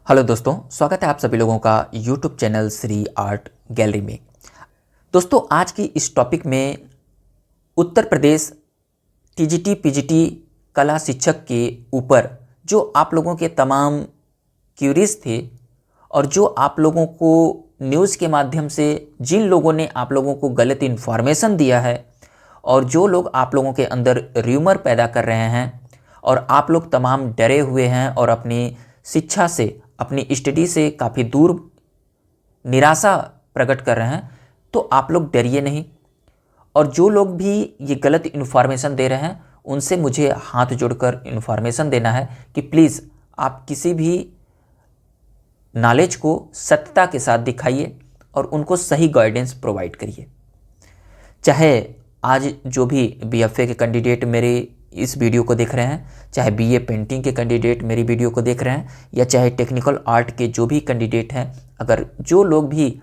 Hello दोस्तों, स्वागत है आप सभी लोगों का YouTube channel Shri art gallery में। दोस्तों, आज की इस टॉपिक में उत्तर प्रदेश टीजीटी पीजीटी कला शिक्षक के ऊपर जो आप लोगों के तमाम क्यूरीज थे और जो आप लोगों को न्यूज़ के माध्यम से जिन लोगों ने आप लोगों को गलत इन्फॉर्मेशन दिया है और जो लोग आप लोगों के अंदर र्यूमर पैदा कर रहे हैं और आप लोग तमाम डरे हुए हैं और अपनी शिक्षा से, अपनी स्टडी से काफ़ी दूर निराशा प्रकट कर रहे हैं, तो आप लोग डरिए नहीं। और जो लोग भी ये गलत इन्फॉर्मेशन दे रहे हैं उनसे मुझे हाथ जोड़कर इन्फॉर्मेशन देना है कि प्लीज़ आप किसी भी नॉलेज को सत्यता के साथ दिखाइए और उनको सही गाइडेंस प्रोवाइड करिए। चाहे आज जो भी बीएफए के कैंडिडेट मेरे इस वीडियो को देख रहे हैं, चाहे बीए पेंटिंग के कैंडिडेट मेरी वीडियो को देख रहे हैं, या चाहे टेक्निकल आर्ट के जो भी कैंडिडेट हैं, अगर जो लोग भी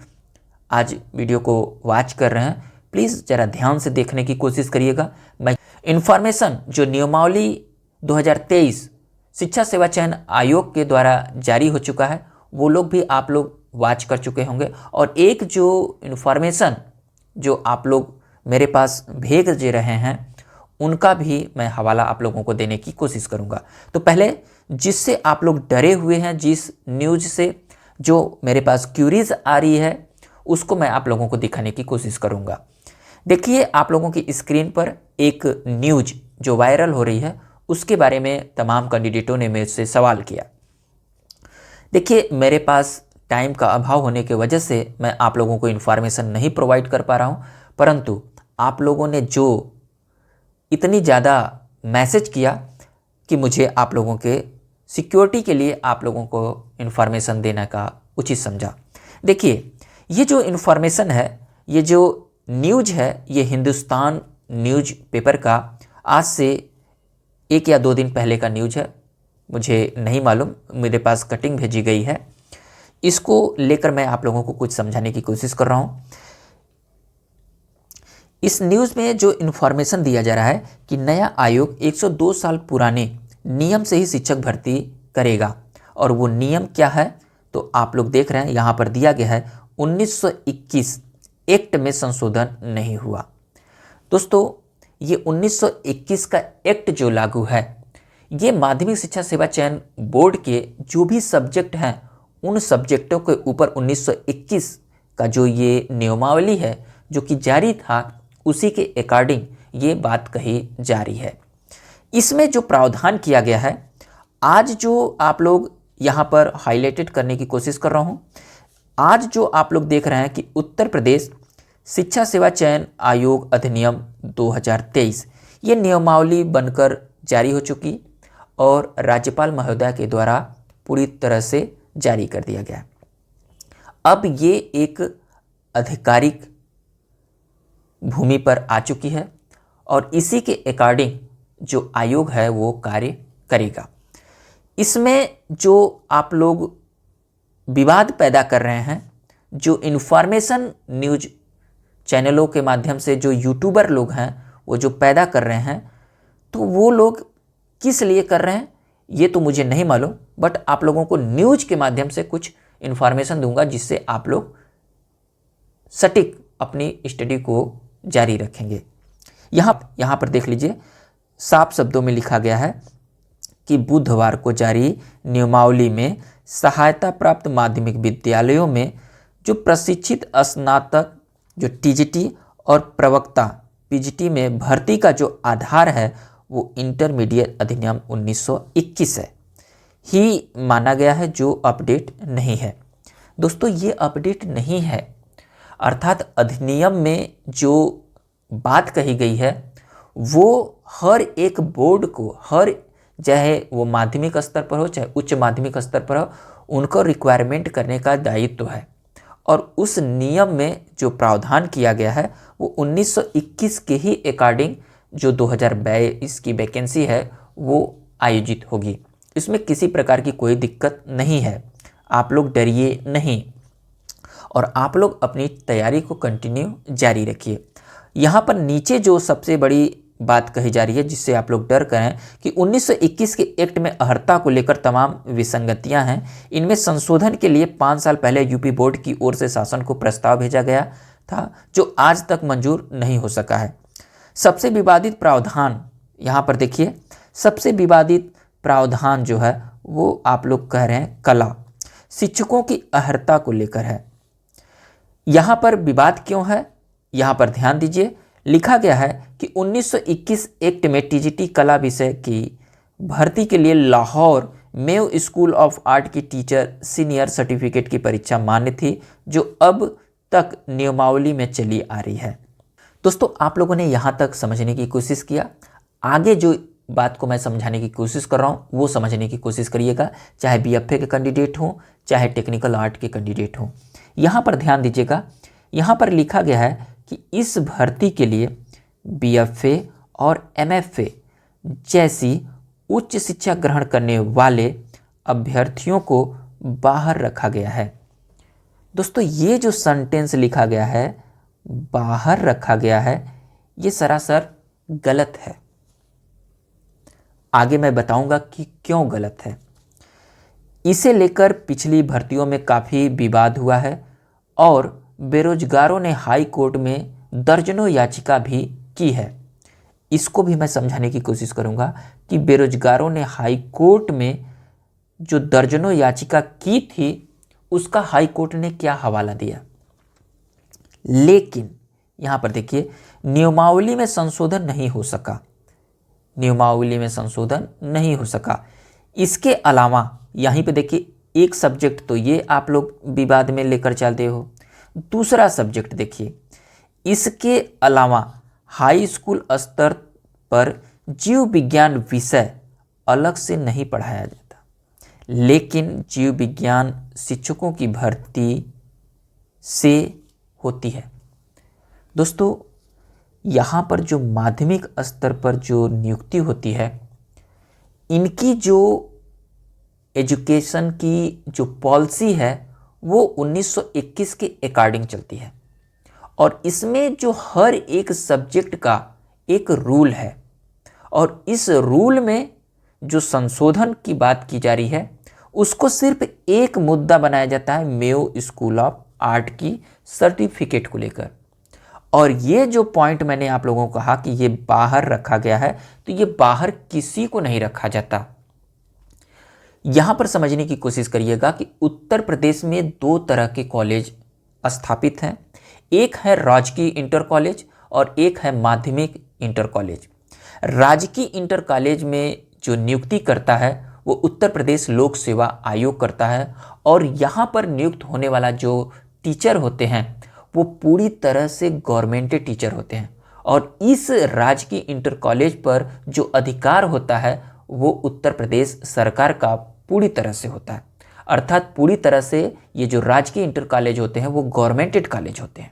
आज वीडियो को वॉच कर रहे हैं, प्लीज़ ज़रा ध्यान से देखने की कोशिश करिएगा। मैं इन्फॉर्मेशन जो नियमावली 2023 शिक्षा सेवा चयन आयोग के द्वारा जारी हो चुका है, वो लोग भी आप लोग वॉच कर चुके होंगे। और एक जो इन्फॉर्मेशन जो आप लोग मेरे पास भेज दे रहे हैं उनका भी मैं हवाला आप लोगों को देने की कोशिश करूंगा। तो पहले जिससे आप लोग डरे हुए हैं, जिस न्यूज़ से जो मेरे पास क्यूरीज आ रही है, उसको मैं आप लोगों को दिखाने की कोशिश करूंगा। देखिए, आप लोगों की स्क्रीन पर एक न्यूज़ जो वायरल हो रही है उसके बारे में तमाम कैंडिडेटों ने मेरे से सवाल किया। देखिए, मेरे पास टाइम का अभाव होने की वजह से मैं आप लोगों को इन्फॉर्मेशन नहीं प्रोवाइड कर पा रहा हूँ, परंतु आप लोगों ने जो इतनी ज़्यादा मैसेज किया कि मुझे आप लोगों के सिक्योरिटी के लिए आप लोगों को इन्फॉर्मेशन देने का उचित समझा। देखिए, ये जो इन्फॉर्मेशन है, ये जो न्यूज़ है, ये हिंदुस्तान न्यूज़ पेपर का आज से 1 या 2 दिन पहले का न्यूज़ है। मुझे नहीं मालूम, मेरे पास कटिंग भेजी गई है। इसको लेकर मैं आप लोगों को कुछ समझाने की कोशिश कर रहा हूँ। इस न्यूज़ में जो इन्फॉर्मेशन दिया जा रहा है कि नया आयोग 102 साल पुराने नियम से ही शिक्षक भर्ती करेगा। और वो नियम क्या है, तो आप लोग देख रहे हैं यहाँ पर दिया गया है 1921 एक्ट में संशोधन नहीं हुआ। दोस्तों, ये 1921 का एक्ट जो लागू है, ये माध्यमिक शिक्षा सेवा चयन बोर्ड के जो भी सब्जेक्ट हैं उन सब्जेक्टों के ऊपर 1921 का जो ये नियमावली है जो कि जारी था, उसी के अकॉर्डिंग ये बात कही जा रही है। इसमें जो प्रावधान किया गया है, आज जो आप लोग यहाँ पर हाईलाइटेड करने की कोशिश कर रहा हूँ, आज जो आप लोग देख रहे हैं कि उत्तर प्रदेश शिक्षा सेवा चयन आयोग अधिनियम 2023 ये नियमावली बनकर जारी हो चुकी और राज्यपाल महोदय के द्वारा पूरी तरह से जारी कर दिया गया। अब ये एक आधिकारिक भूमि पर आ चुकी है और इसी के अकॉर्डिंग जो आयोग है वो कार्य करेगा। इसमें जो आप लोग विवाद पैदा कर रहे हैं, जो इन्फॉर्मेशन न्यूज़ चैनलों के माध्यम से जो यूट्यूबर लोग हैं वो जो पैदा कर रहे हैं, तो वो लोग किस लिए कर रहे हैं ये तो मुझे नहीं मालूम, बट आप लोगों को न्यूज़ के माध्यम से कुछ इन्फॉर्मेशन दूंगा जिससे आप लोग सटीक अपनी स्टडी को जारी रखेंगे। यहाँ पर देख लीजिए, साफ शब्दों में लिखा गया है कि बुधवार को जारी नियमावली में सहायता प्राप्त माध्यमिक विद्यालयों में जो प्रशिक्षित स्नातक जो टीजीटी और प्रवक्ता पीजीटी में भर्ती का जो आधार है वो इंटरमीडिएट अधिनियम 1921 है ही माना गया है, जो अपडेट नहीं है। दोस्तों, ये अपडेट नहीं है, अर्थात अधिनियम में जो बात कही गई है वो हर एक बोर्ड को, हर चाहे वो माध्यमिक स्तर पर हो चाहे उच्च माध्यमिक स्तर पर हो, उनको रिक्वायरमेंट करने का दायित्व है। और उस नियम में जो प्रावधान किया गया है वो 1921 के ही अकॉर्डिंग जो 2022 की वैकेंसी है वो आयोजित होगी। इसमें किसी प्रकार की कोई दिक्कत नहीं है, आप लोग डरिए नहीं और आप लोग अपनी तैयारी को कंटिन्यू जारी रखिए। यहाँ पर नीचे जो सबसे बड़ी बात कही जा रही है जिससे आप लोग डर करें कि 1921 के एक्ट में अर्हता को लेकर तमाम विसंगतियां हैं। इनमें संशोधन के लिए 5 साल पहले यूपी बोर्ड की ओर से शासन को प्रस्ताव भेजा गया था जो आज तक मंजूर नहीं हो सका है। सबसे विवादित प्रावधान यहाँ पर देखिए, सबसे विवादित प्रावधान जो है वो आप लोग कह रहे हैं कला शिक्षकों की अर्हता को लेकर है। यहाँ पर विवाद क्यों है, यहाँ पर ध्यान दीजिए। लिखा गया है कि 1921 एक्ट में टीजीटी कला विषय की भर्ती के लिए लाहौर मेव स्कूल ऑफ आर्ट की टीचर सीनियर सर्टिफिकेट की परीक्षा मान्य थी जो अब तक नियमावली में चली आ रही है। दोस्तों, आप लोगों ने यहाँ तक समझने की कोशिश किया। आगे जो बात को मैं समझाने की कोशिश कर रहा हूँ वो समझने की कोशिश करिएगा, चाहे बीएफए के कैंडिडेट हों चाहे टेक्निकल आर्ट के कैंडिडेट हों। यहाँ पर ध्यान दीजिएगा, यहाँ पर लिखा गया है कि इस भर्ती के लिए बीएफए और एमएफए जैसी उच्च शिक्षा ग्रहण करने वाले अभ्यर्थियों को बाहर रखा गया है। दोस्तों, ये जो सेंटेंस लिखा गया है बाहर रखा गया है, ये सरासर गलत है। आगे मैं बताऊंगा कि क्यों गलत है। इसे लेकर पिछली भर्तियों में काफ़ी विवाद हुआ है और बेरोजगारों ने हाई कोर्ट में दर्जनों याचिका भी की है। इसको भी मैं समझाने की कोशिश करूंगा कि बेरोजगारों ने हाई कोर्ट में जो दर्जनों याचिका की थी उसका हाई कोर्ट ने क्या हवाला दिया। लेकिन यहाँ पर देखिए, नियमावली में संशोधन नहीं हो सका, नियमावली में संशोधन नहीं हो सका। इसके अलावा यहीं पे देखिए, एक सब्जेक्ट तो ये आप लोग विवाद में लेकर चलते हो, दूसरा सब्जेक्ट देखिए, इसके अलावा हाई स्कूल स्तर पर जीव विज्ञान विषय अलग से नहीं पढ़ाया जाता, लेकिन जीव विज्ञान शिक्षकों की भर्ती से होती है। दोस्तों, यहाँ पर जो माध्यमिक स्तर पर जो नियुक्ति होती है, इनकी जो एजुकेशन की जो पॉलिसी है वो 1921 के अकॉर्डिंग चलती है और इसमें जो हर एक सब्जेक्ट का एक रूल है और इस रूल में जो संशोधन की बात की जा रही है उसको सिर्फ एक मुद्दा बनाया जाता है मेयो स्कूल ऑफ आर्ट की सर्टिफिकेट को लेकर। और ये जो पॉइंट मैंने आप लोगों को कहा कि ये बाहर रखा गया है, तो ये बाहर किसी को नहीं रखा जाता। यहां पर समझने की कोशिश करिएगा कि उत्तर प्रदेश में 2 तरह के कॉलेज स्थापित हैं। एक है राजकीय इंटर कॉलेज और एक है माध्यमिक इंटर कॉलेज। राजकीय इंटर कॉलेज में जो नियुक्ति करता है वो उत्तर प्रदेश लोक सेवा आयोग करता है और यहाँ पर नियुक्त होने वाला जो टीचर होते हैं वो पूरी तरह से गवर्नमेंट टीचर होते हैं और इस राजकीय इंटर कॉलेज पर जो अधिकार होता है वो उत्तर प्रदेश सरकार का पूरी तरह से होता है। अर्थात पूरी तरह से ये जो राजकीय इंटर कॉलेज होते हैं वो गवर्नमेंटेड कॉलेज होते हैं।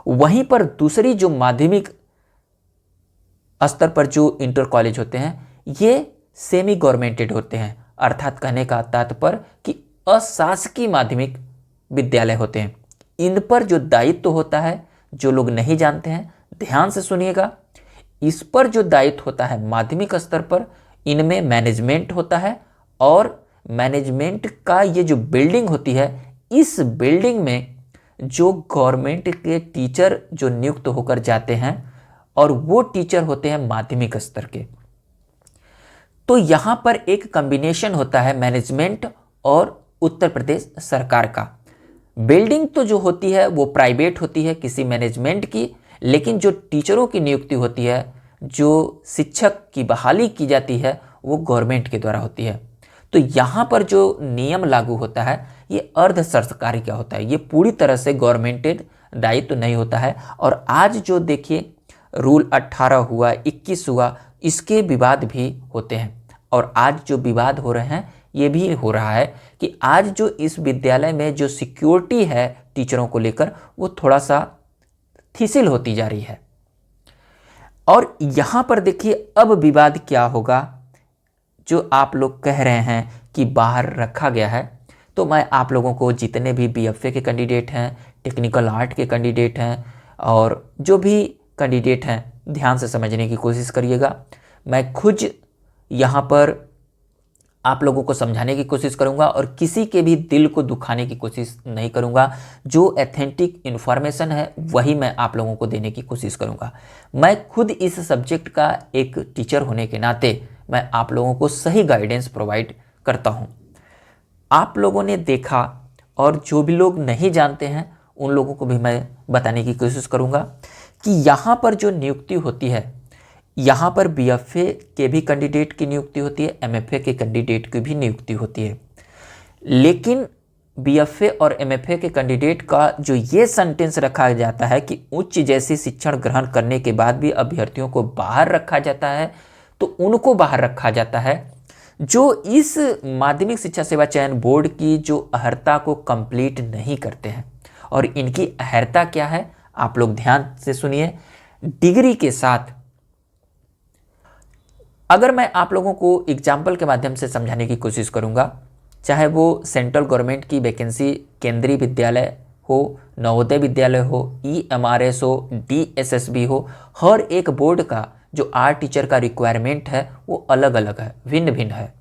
वहीं पर दूसरी जो माध्यमिक स्तर पर जो इंटर कॉलेज होते हैं ये सेमी गवर्नमेंटेड होते हैं। अर्थात कहने का तात्पर्य कि अशासकीय माध्यमिक विद्यालय होते हैं। इन पर जो दायित्व होता है, जो लोग नहीं जानते हैं ध्यान से सुनिएगा, इस पर जो दायित्व होता है माध्यमिक स्तर पर, इनमें मैनेजमेंट होता है और मैनेजमेंट का ये जो बिल्डिंग होती है, इस बिल्डिंग में जो गवर्नमेंट के टीचर जो नियुक्त होकर जाते हैं और वो टीचर होते हैं माध्यमिक स्तर के। तो यहां पर एक कॉम्बिनेशन होता है मैनेजमेंट और उत्तर प्रदेश सरकार का। बिल्डिंग तो जो होती है वो प्राइवेट होती है किसी मैनेजमेंट की, लेकिन जो टीचरों की नियुक्ति होती है, जो शिक्षक की बहाली की जाती है वो गवर्नमेंट के द्वारा होती है। तो यहाँ पर जो नियम लागू होता है ये अर्ध सरकारी का होता है, ये पूरी तरह से गवर्नमेंटेड दायित्व नहीं होता है। और आज जो देखिए रूल 18 हुआ, 21 हुआ, इसके विवाद भी होते हैं और आज जो विवाद हो रहे हैं ये भी हो रहा है कि आज जो इस विद्यालय में जो सिक्योरिटी है टीचरों को लेकर वो थोड़ा सा थिसिल होती जा रही है। और यहाँ पर देखिए अब विवाद क्या होगा, जो आप लोग कह रहे हैं कि बाहर रखा गया है, तो मैं आप लोगों को जितने भी बीएफए के कैंडिडेट हैं, टेक्निकल आर्ट के कैंडिडेट हैं और जो भी कैंडिडेट हैं, ध्यान से समझने की कोशिश करिएगा। मैं खुद यहाँ पर आप लोगों को समझाने की कोशिश करूंगा और किसी के भी दिल को दुखाने की कोशिश नहीं करूंगा। जो एथेंटिक इन्फॉर्मेशन है वही मैं आप लोगों को देने की कोशिश करूंगा। मैं खुद इस सब्जेक्ट का एक टीचर होने के नाते मैं आप लोगों को सही गाइडेंस प्रोवाइड करता हूं। आप लोगों ने देखा, और जो भी लोग नहीं जानते हैं उन लोगों को भी मैं बताने की कोशिश करूंगा कि यहाँ पर जो नियुक्ति होती है, यहाँ पर बीएफए के भी कैंडिडेट की नियुक्ति होती है, एमएफए के कैंडिडेट की भी नियुक्ति होती है। लेकिन बीएफए और एमएफए के कैंडिडेट का जो ये सेंटेंस रखा जाता है कि उच्च जैसी शिक्षण ग्रहण करने के बाद भी अभ्यर्थियों को बाहर रखा जाता है, तो उनको बाहर रखा जाता है जो इस माध्यमिक शिक्षा सेवा चयन बोर्ड की जो अर्हता को कंप्लीट नहीं करते हैं। और इनकी अर्हता क्या है, आप लोग ध्यान से सुनिए। डिग्री के साथ, अगर मैं आप लोगों को एग्जाम्पल के माध्यम से समझाने की कोशिश करूंगा, चाहे वो सेंट्रल गवर्नमेंट की वैकेंसी केंद्रीय विद्यालय हो, नवोदय विद्यालय हो, ईएमआरएस हो, डीएसएसबी हो, हर एक बोर्ड का जो आर्ट टीचर का रिक्वायरमेंट है वो अलग अलग है, भिन्न भिन्न है।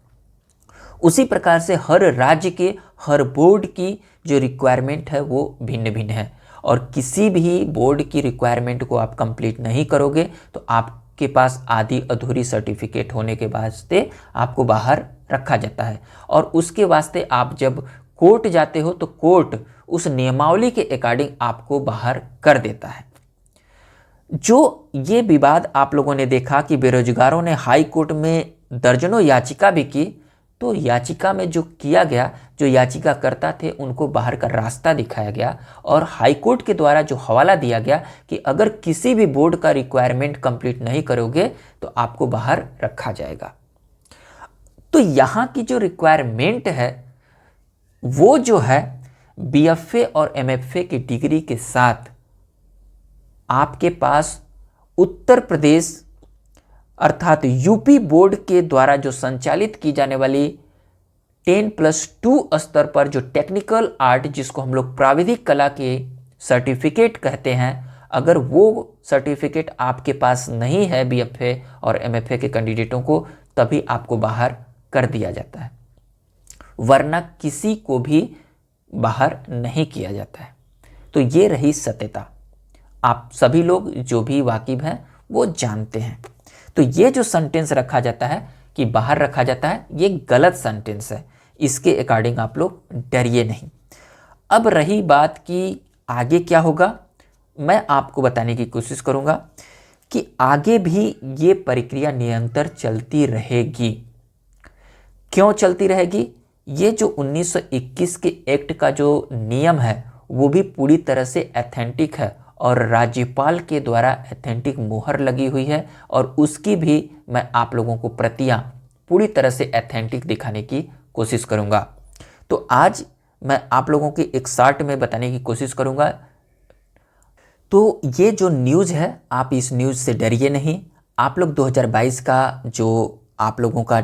उसी प्रकार से हर राज्य के हर बोर्ड की जो रिक्वायरमेंट है वो भिन्न भिन्न है। और किसी भी बोर्ड की रिक्वायरमेंट को आप कंप्लीट नहीं करोगे तो आपके पास आधी अधूरी सर्टिफिकेट होने के वास्ते आपको बाहर रखा जाता है। और उसके वास्ते आप जब कोर्ट जाते हो तो कोर्ट उस नियमावली के अकॉर्डिंग आपको बाहर कर देता है। जो ये विवाद आप लोगों ने देखा कि बेरोजगारों ने हाई कोर्ट में दर्जनों याचिका भी की, तो याचिका में जो किया गया, जो याचिकाकर्ता थे उनको बाहर का रास्ता दिखाया गया और हाई कोर्ट के द्वारा जो हवाला दिया गया कि अगर किसी भी बोर्ड का रिक्वायरमेंट कंप्लीट नहीं करोगे तो आपको बाहर रखा जाएगा। तो यहाँ की जो रिक्वायरमेंट है वो जो है बीएफए और एमएफए की डिग्री के साथ आपके पास उत्तर प्रदेश अर्थात यूपी बोर्ड के द्वारा जो संचालित की जाने वाली 10+2 स्तर पर जो टेक्निकल आर्ट, जिसको हम लोग प्राविधिक कला के सर्टिफिकेट कहते हैं, अगर वो सर्टिफिकेट आपके पास नहीं है बीएफए और एमएफए के कैंडिडेटों को, तभी आपको बाहर कर दिया जाता है, वरना किसी को भी बाहर नहीं किया जाता है। तो ये रही सत्यता, आप सभी लोग जो भी वाकिफ हैं वो जानते हैं। तो ये जो सेंटेंस रखा जाता है कि बाहर रखा जाता है, ये गलत सेंटेंस है, इसके अकॉर्डिंग आप लोग डरिए नहीं। अब रही बात कि आगे क्या होगा, मैं आपको बताने की कोशिश करूंगा कि आगे भी ये प्रक्रिया निरंतर चलती रहेगी। क्यों चलती रहेगी? ये जो 1921 के एक्ट का जो नियम है वो भी पूरी तरह से एथेंटिक है और राज्यपाल के द्वारा एथेंटिक मोहर लगी हुई है और उसकी भी मैं आप लोगों को प्रतियां पूरी तरह से एथेंटिक दिखाने की कोशिश करूंगा। तो आज मैं आप लोगों के एक शॉर्ट में बताने की कोशिश करूंगा। तो ये जो न्यूज़ है, आप इस न्यूज़ से डरिए नहीं। आप लोग 2022 का जो आप लोगों का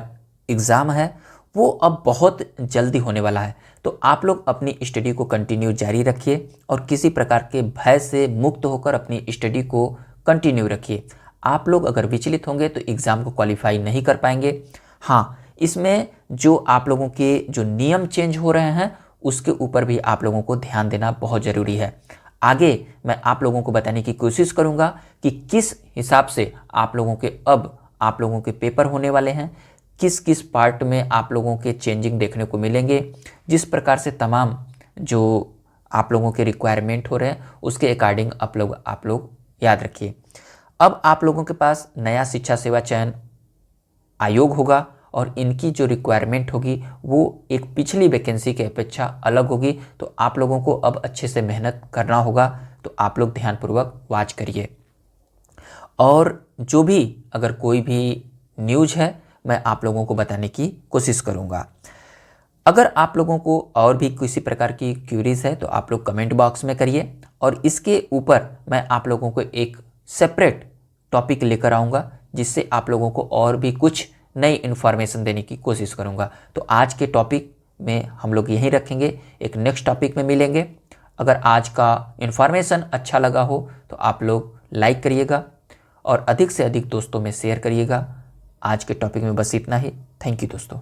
एग्ज़ाम है वो अब बहुत जल्दी होने वाला है। तो आप लोग अपनी स्टडी को कंटिन्यू जारी रखिए और किसी प्रकार के भय से मुक्त होकर अपनी स्टडी को कंटिन्यू रखिए। आप लोग अगर विचलित होंगे तो एग्ज़ाम को क्वालिफाई नहीं कर पाएंगे। हाँ, इसमें जो आप लोगों के जो नियम चेंज हो रहे हैं उसके ऊपर भी आप लोगों को ध्यान देना बहुत ज़रूरी है। आगे मैं आप लोगों को बताने की कोशिश करूँगा कि किस हिसाब से आप लोगों के अब आप लोगों के पेपर होने वाले हैं, किस किस पार्ट में आप लोगों के चेंजिंग देखने को मिलेंगे, जिस प्रकार से तमाम जो आप लोगों के रिक्वायरमेंट हो रहे हैं उसके अकॉर्डिंग आप लोग याद रखिए। अब आप लोगों के पास नया शिक्षा सेवा चयन आयोग होगा और इनकी जो रिक्वायरमेंट होगी वो एक पिछली वैकेंसी की अपेक्षा अलग होगी। तो आप लोगों को अब अच्छे से मेहनत करना होगा। तो आप लोग ध्यानपूर्वक वॉच करिए और जो भी अगर कोई भी न्यूज़ है मैं आप लोगों को बताने की कोशिश करूंगा। अगर आप लोगों को और भी किसी प्रकार की क्यूरीज है तो आप लोग कमेंट बॉक्स में करिए और इसके ऊपर मैं आप लोगों को एक सेपरेट टॉपिक लेकर आऊँगा जिससे आप लोगों को और भी कुछ नई इन्फॉर्मेशन देने की कोशिश करूँगा। तो आज के टॉपिक में हम लोग यहीं रखेंगे, एक नेक्स्ट टॉपिक में मिलेंगे। अगर आज का इन्फॉर्मेशन अच्छा लगा हो तो आप लोग लाइक करिएगा और अधिक से अधिक दोस्तों में शेयर करिएगा। आज के टॉपिक में बस इतना ही। थैंक यू दोस्तों।